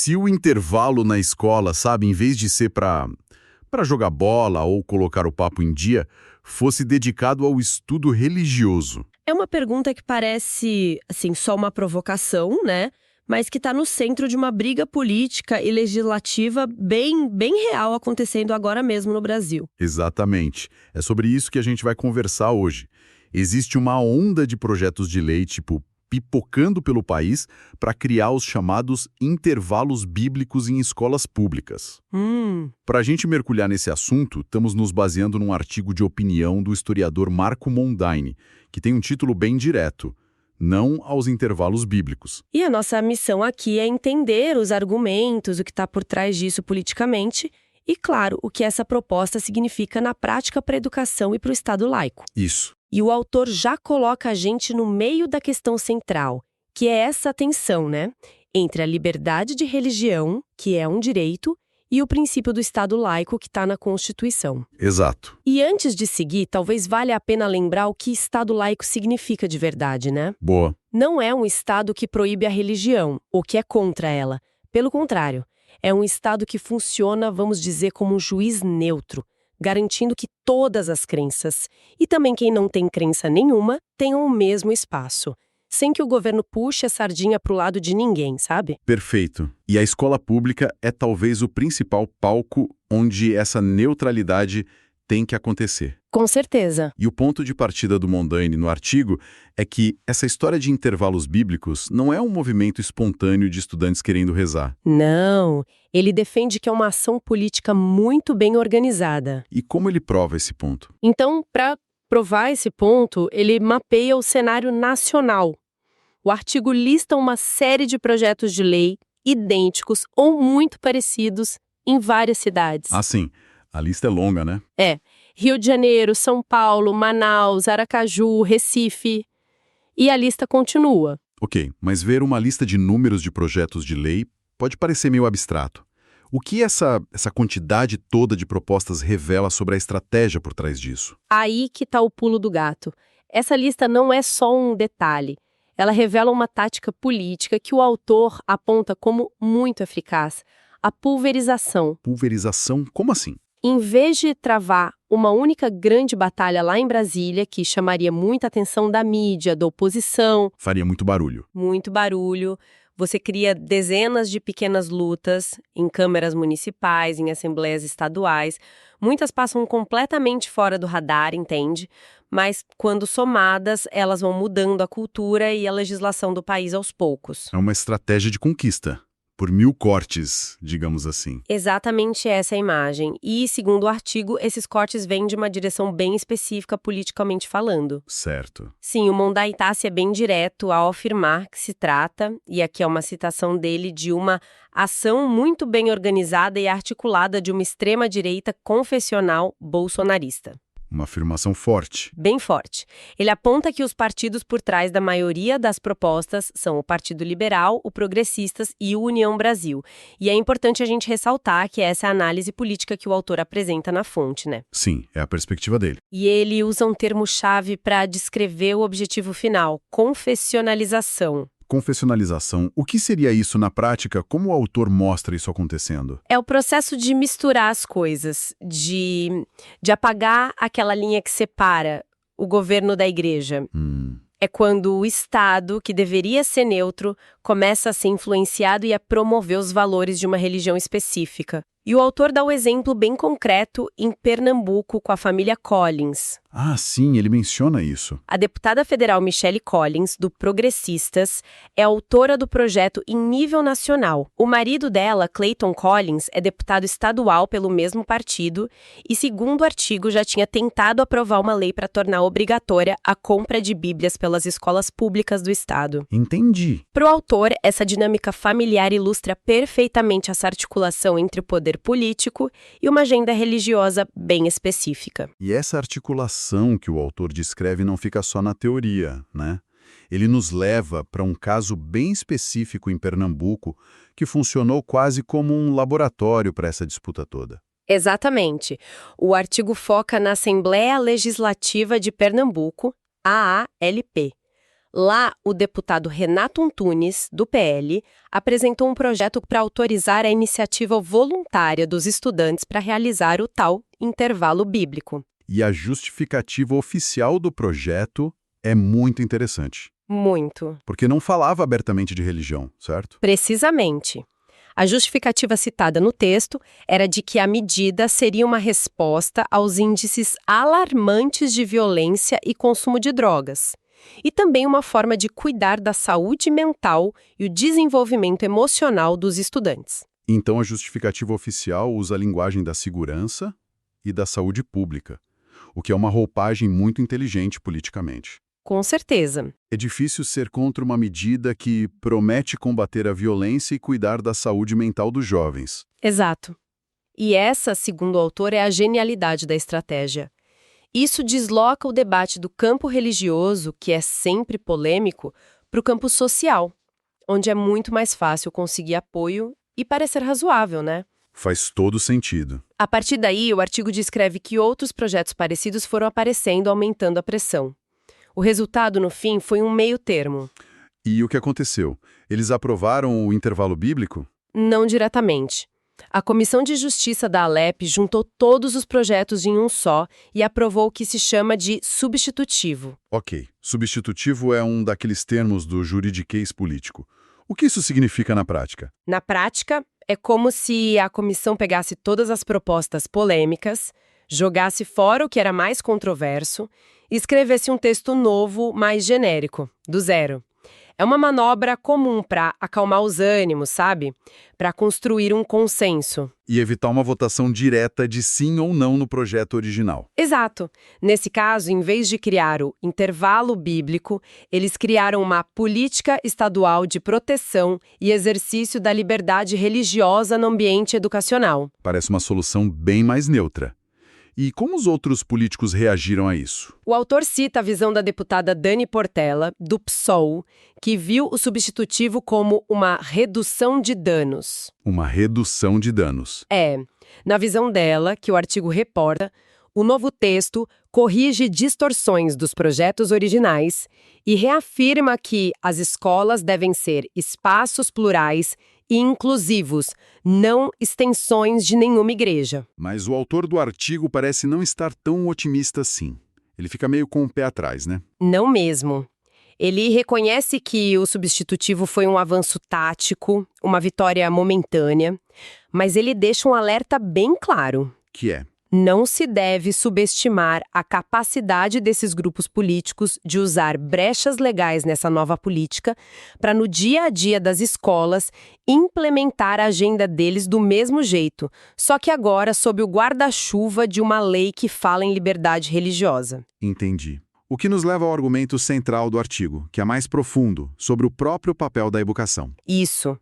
se o intervalo na escola, sabe, em vez de ser para jogar bola ou colocar o papo em dia, fosse dedicado ao estudo religioso? É uma pergunta que parece, assim, só uma provocação, né? Mas que está no centro de uma briga política e legislativa bem real acontecendo agora mesmo no Brasil. Exatamente. É sobre isso que a gente vai conversar hoje. Existe uma onda de projetos de lei, tipo, pipocando pelo país para criar os chamados intervalos bíblicos em escolas públicas. Para a gente mergulhar nesse assunto, estamos nos baseando num artigo de opinião do historiador Marco Mondaini, que tem um título bem direto: Não aos intervalos bíblicos. E a nossa missão aqui é entender os argumentos, o que está por trás disso politicamente e, claro, o que essa proposta significa na prática para a educação e para o Estado laico. Isso. E o autor já coloca a gente no meio da questão central, que é essa tensão, né? Entre a liberdade de religião, que é um direito, e o princípio do Estado laico que está na Constituição. Exato. E antes de seguir, talvez valha a pena lembrar o que Estado laico significa de verdade, né? Boa. Não é um Estado que proíbe a religião, ou que é contra ela. Pelo contrário, é um Estado que funciona, vamos dizer, como um juiz neutro, garantindo que todas as crenças, e também quem não tem crença nenhuma, tenham o mesmo espaço, sem que o governo puxe a sardinha para o lado de ninguém, sabe? Perfeito. E a escola pública é talvez o principal palco onde essa neutralidade tem que acontecer. Com certeza. E o ponto de partida do Mondaini no artigo é que essa história de intervalos bíblicos não é um movimento espontâneo de estudantes querendo rezar. Não, ele defende que é uma ação política muito bem organizada. E como ele prova esse ponto? Então, para provar esse ponto, ele mapeia o cenário nacional. O artigo lista uma série de projetos de lei idênticos ou muito parecidos em várias cidades. Ah, sim. A lista é longa, né? É. Rio de Janeiro, São Paulo, Manaus, Aracaju, Recife. E a lista continua. Ok, mas ver uma lista de números de projetos de lei pode parecer meio abstrato. O que essa quantidade toda de propostas revela sobre a estratégia por trás disso? Aí que está o pulo do gato. Essa lista não é só um detalhe. Ela revela uma tática política que o autor aponta como muito eficaz: a pulverização. Pulverização? Como assim? Em vez de travar uma única grande batalha lá em Brasília, que chamaria muita atenção da mídia, da oposição, Faria muito barulho. muito barulho, você cria dezenas de pequenas lutas em câmaras municipais, em assembleias estaduais. Muitas passam completamente fora do radar, entende? Mas, quando somadas, elas vão mudando a cultura e a legislação do país aos poucos. É uma estratégia de conquista. Por 1000 cortes, digamos assim. Exatamente essa é a imagem. E, segundo o artigo, esses cortes vêm de uma direção bem específica politicamente falando. Certo. Sim, o Mondaitássi é bem direto ao afirmar que se trata, e aqui é uma citação dele, de uma ação muito bem organizada e articulada de uma extrema-direita confessional bolsonarista. Uma afirmação forte. Bem forte. Ele aponta que os partidos por trás da maioria das propostas são o Partido Liberal, o Progressistas e o União Brasil. E é importante a gente ressaltar que essa é a análise política que o autor apresenta na fonte, né? Sim, é a perspectiva dele. E ele usa um termo-chave para descrever o objetivo final: confessionalização. Confessionalização. O que seria isso na prática? Como o autor mostra isso acontecendo? É o processo de misturar as coisas, de apagar aquela linha que separa o governo da igreja. É quando o Estado, que deveria ser neutro, começa a ser influenciado e a promover os valores de uma religião específica. E o autor dá um exemplo bem concreto em Pernambuco com a família Collins. Ah, sim, ele menciona isso. A deputada federal Michelle Collins, do Progressistas, é autora do projeto em nível nacional. O marido dela, Clayton Collins, é deputado estadual pelo mesmo partido e, segundo o artigo, já tinha tentado aprovar uma lei para tornar obrigatória a compra de bíblias pelas escolas públicas do estado. Entendi. Para o autor, essa dinâmica familiar ilustra perfeitamente essa articulação entre o poder político e uma agenda religiosa bem específica. E essa articulação que o autor descreve não fica só na teoria, né? Ele nos leva para um caso bem específico em Pernambuco que funcionou quase como um laboratório para essa disputa toda. Exatamente. O artigo foca na Assembleia Legislativa de Pernambuco, AALP. Lá, o deputado Renato Antunes, do PL, apresentou um projeto para autorizar a iniciativa voluntária dos estudantes para realizar o tal intervalo bíblico. E a justificativa oficial do projeto é muito interessante, Muito. porque não falava abertamente de religião, certo? Precisamente. A justificativa citada no texto era de que a medida seria uma resposta aos índices alarmantes de violência e consumo de drogas, e também uma forma de cuidar da saúde mental e o desenvolvimento emocional dos estudantes. Então a justificativa oficial usa a linguagem da segurança e da saúde pública, o que é uma roupagem muito inteligente politicamente. Com certeza. É difícil ser contra uma medida que promete combater a violência e cuidar da saúde mental dos jovens. Exato. E essa, segundo o autor, é a genialidade da estratégia. Isso desloca o debate do campo religioso, que é sempre polêmico, para o campo social, onde é muito mais fácil conseguir apoio e parecer razoável, né? Faz todo sentido. A partir daí, o artigo descreve que outros projetos parecidos foram aparecendo, aumentando a pressão. O resultado, no fim, foi um meio termo. E o que aconteceu? Eles aprovaram o intervalo bíblico? Não diretamente. A Comissão de Justiça da Alep juntou todos os projetos em um só e aprovou o que se chama de substitutivo. Ok. Substitutivo é um daqueles termos do juridiquês político. O que isso significa na prática? Na prática, é como se a comissão pegasse todas as propostas polêmicas, jogasse fora o que era mais controverso e escrevesse um texto novo, mais genérico, do zero. É uma manobra comum para acalmar os ânimos, sabe? Para construir um consenso. E evitar uma votação direta de sim ou não no projeto original. Exato. Nesse caso, em vez de criar o intervalo bíblico, eles criaram uma política estadual de proteção e exercício da liberdade religiosa no ambiente educacional. Parece uma solução bem mais neutra. E como os outros políticos reagiram a isso? O autor cita a visão da deputada Dani Portela, do PSOL, que viu o substitutivo como uma redução de danos. Uma redução de danos. Na visão dela, que o artigo reporta, o novo texto corrige distorções dos projetos originais e reafirma que as escolas devem ser espaços plurais e inclusivos, não extensões de nenhuma igreja. Mas o autor do artigo parece não estar tão otimista assim. Ele fica meio com o pé atrás, né? Não mesmo. Ele reconhece que o substitutivo foi um avanço tático, uma vitória momentânea, mas ele deixa um alerta bem claro. Que é? Não se deve subestimar a capacidade desses grupos políticos de usar brechas legais nessa nova política para, no dia a dia das escolas, implementar a agenda deles do mesmo jeito, só que agora sob o guarda-chuva de uma lei que fala em liberdade religiosa. Entendi. O que nos leva ao argumento central do artigo, que é mais profundo, sobre o próprio papel da educação. Isso.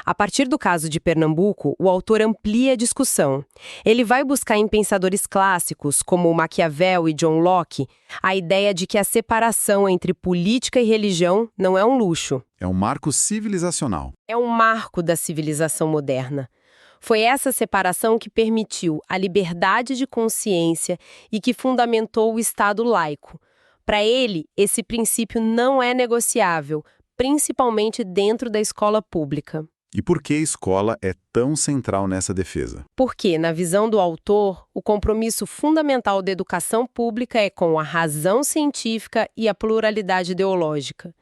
A partir do caso de Pernambuco, o autor amplia a discussão. Ele vai buscar em pensadores clássicos, como Maquiavel e John Locke, a ideia de que a separação entre política e religião não é um luxo. É um marco civilizacional. É um marco da civilização moderna. Foi essa separação que permitiu a liberdade de consciência e que fundamentou o Estado laico. Para ele, esse princípio não é negociável, principalmente dentro da escola pública. E por que a escola é tão central nessa defesa? Porque, na visão do autor, o compromisso fundamental da educação pública é com a razão científica e a pluralidade ideológica.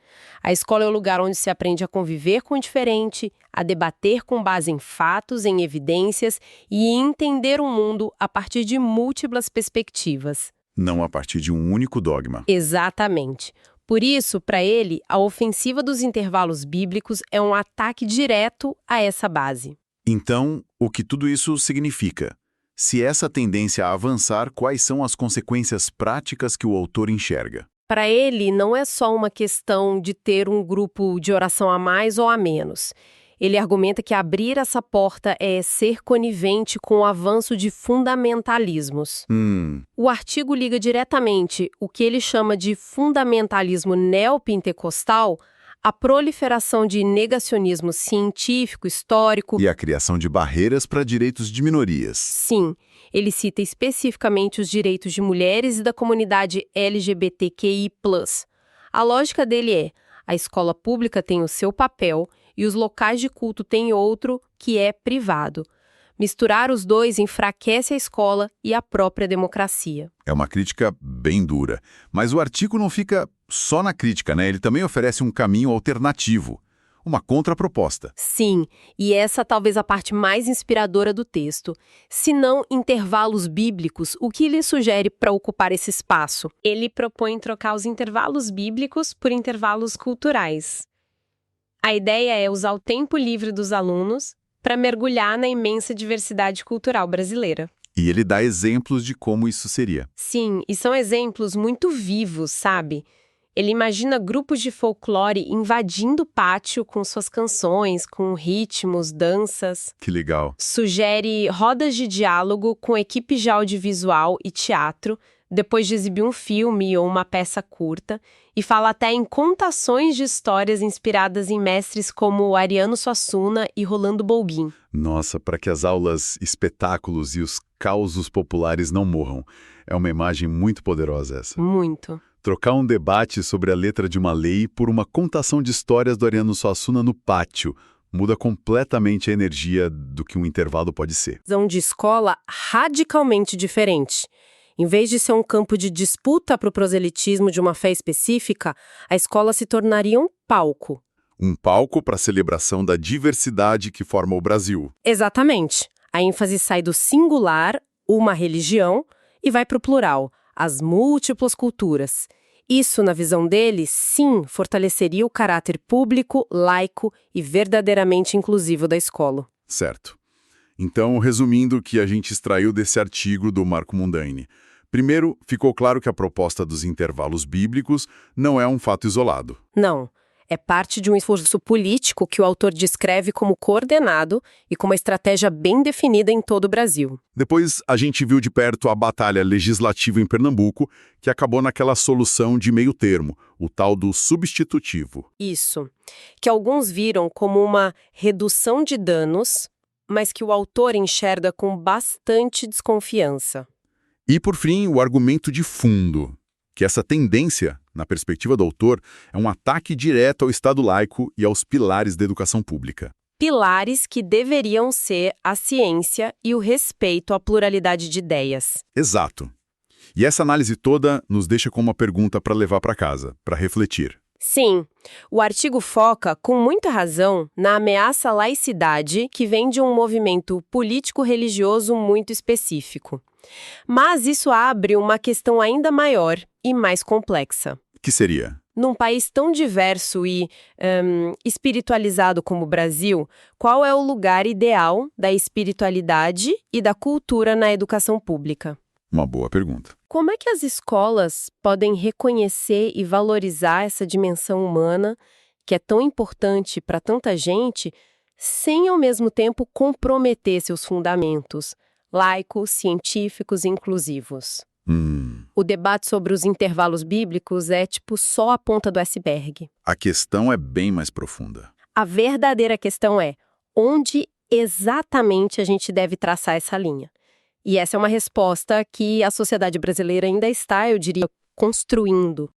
A escola é o lugar onde se aprende a conviver com o diferente, a debater com base em fatos, em evidências e entender o mundo a partir de múltiplas perspectivas. Não a partir de um único dogma. Exatamente. Por isso, para ele, a ofensiva dos intervalos bíblicos é um ataque direto a essa base. Então, o que tudo isso significa? Se essa tendência a avançar, quais são as consequências práticas que o autor enxerga? Para ele, não é só uma questão de ter um grupo de oração a mais ou a menos. Ele argumenta que abrir essa porta é ser conivente com o avanço de fundamentalismos. O artigo liga diretamente o que ele chama de fundamentalismo neopentecostal à proliferação de negacionismo científico, histórico e a criação de barreiras para direitos de minorias. Sim, ele cita especificamente os direitos de mulheres e da comunidade LGBTQI+. A lógica dele é: a escola pública tem o seu papel e os locais de culto têm outro, que é privado. Misturar os dois enfraquece a escola e a própria democracia. É uma crítica bem dura. Mas o artigo não fica só na crítica, né? Ele também oferece um caminho alternativo, uma contraproposta. Sim, e essa talvez a parte mais inspiradora do texto. Se não intervalos bíblicos, o que ele sugere para ocupar esse espaço? Ele propõe trocar os intervalos bíblicos por intervalos culturais. A ideia é usar o tempo livre dos alunos para mergulhar na imensa diversidade cultural brasileira. E ele dá exemplos de como isso seria. Sim, e são exemplos muito vivos, sabe? Ele imagina grupos de folclore invadindo o pátio com suas canções, com ritmos, danças. Que legal. Sugere rodas de diálogo com equipe de audiovisual e teatro, depois de exibir um filme ou uma peça curta, e fala até em contações de histórias inspiradas em mestres como Ariano Suassuna e Rolando Bolguin. Nossa, para que as aulas, espetáculos e os causos populares não morram. É uma imagem muito poderosa essa. Muito. Trocar um debate sobre a letra de uma lei por uma contação de histórias do Ariano Suassuna no pátio muda completamente a energia do que um intervalo pode ser. Visão de escola radicalmente diferente. Em vez de ser um campo de disputa para o proselitismo de uma fé específica, a escola se tornaria um palco. Um palco para a celebração da diversidade que forma o Brasil. Exatamente. A ênfase sai do singular, uma religião, e vai para o plural, as múltiplas culturas. Isso, na visão dele, sim, fortaleceria o caráter público, laico e verdadeiramente inclusivo da escola. Certo. Então, resumindo o que a gente extraiu desse artigo do Marco Mundaini. Primeiro, ficou claro que a proposta dos intervalos bíblicos não é um fato isolado. Não. É parte de um esforço político que o autor descreve como coordenado e com uma estratégia bem definida em todo o Brasil. Depois, a gente viu de perto a batalha legislativa em Pernambuco, que acabou naquela solução de meio termo, o tal do substitutivo. Isso. Que alguns viram como uma redução de danos, mas que o autor enxerga com bastante desconfiança. E, por fim, o argumento de fundo, que essa tendência, na perspectiva do autor, é um ataque direto ao Estado laico e aos pilares da educação pública. Pilares que deveriam ser a ciência e o respeito à pluralidade de ideias. Exato. E essa análise toda nos deixa com uma pergunta para levar para casa, para refletir. Sim, o artigo foca, com muita razão, na ameaça à laicidade que vem de um movimento político-religioso muito específico. Mas isso abre uma questão ainda maior e mais complexa. Que seria? Num país tão diverso e espiritualizado como o Brasil, qual é o lugar ideal da espiritualidade e da cultura na educação pública? Uma boa pergunta. Como é que as escolas podem reconhecer e valorizar essa dimensão humana, que é tão importante para tanta gente, sem ao mesmo tempo comprometer seus fundamentos laicos, científicos e inclusivos? O debate sobre os intervalos bíblicos é só a ponta do iceberg. A questão é bem mais profunda. A verdadeira questão é onde exatamente a gente deve traçar essa linha. E essa é uma resposta que a sociedade brasileira ainda está, eu diria, construindo.